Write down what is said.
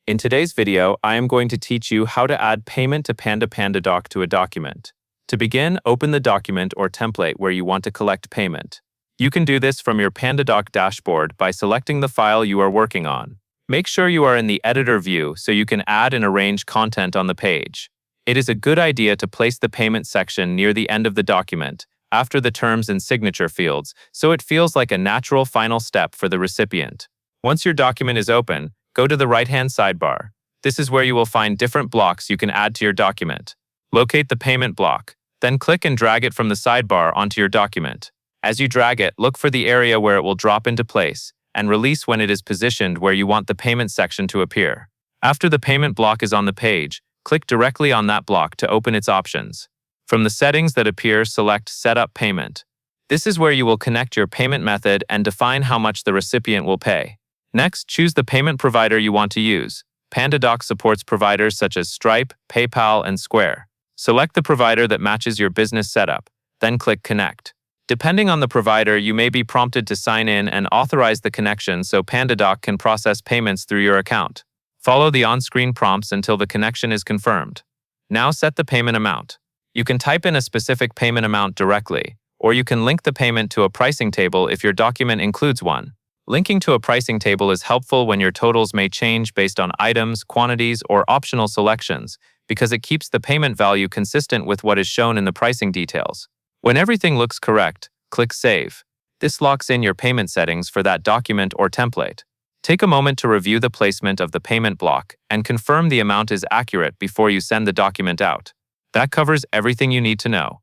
In today's video, I am going to teach you how to add payment to Panda Pandadoc to a document. To begin, open the document or template where you want to collect payment. You can do this from your Pandadoc dashboard by selecting the file you are working on. Make sure you are in the editor view so you can add and arrange content on the page. It is a good idea to place the payment section near the end of the document, after the terms and signature fields, so it feels like a natural final step for the recipient. Once your document is open, go to the right-hand sidebar. This is where you will find different blocks you can add to your document. Locate the payment block, then click and drag it from the sidebar onto your document. As you drag it, look for the area where it will drop into place, and release when it is positioned where you want the payment section to appear. After the payment block is on the page, click directly on that block to open its options. From the settings that appear, select Set Up Payment. This is where you will connect your payment method and define how much the recipient will pay. Next, choose the payment provider you want to use. Pandadoc supports providers such as Stripe, PayPal, and Square. Select the provider that matches your business setup, then click Connect. Depending on the provider, you may be prompted to sign in and authorize the connection so Pandadoc can process payments through your account. Follow the on-screen prompts until the connection is confirmed. Now set the payment amount. You can type in a specific payment amount directly, or you can link the payment to a pricing table if your document includes one. Linking to a pricing table is helpful when your totals may change based on items, quantities, or optional selections, because it keeps the payment value consistent with what is shown in the pricing details. When everything looks correct, click Save. This locks in your payment settings for that document or template. Take a moment to review the placement of the payment block and confirm the amount is accurate before you send the document out. That covers everything you need to know.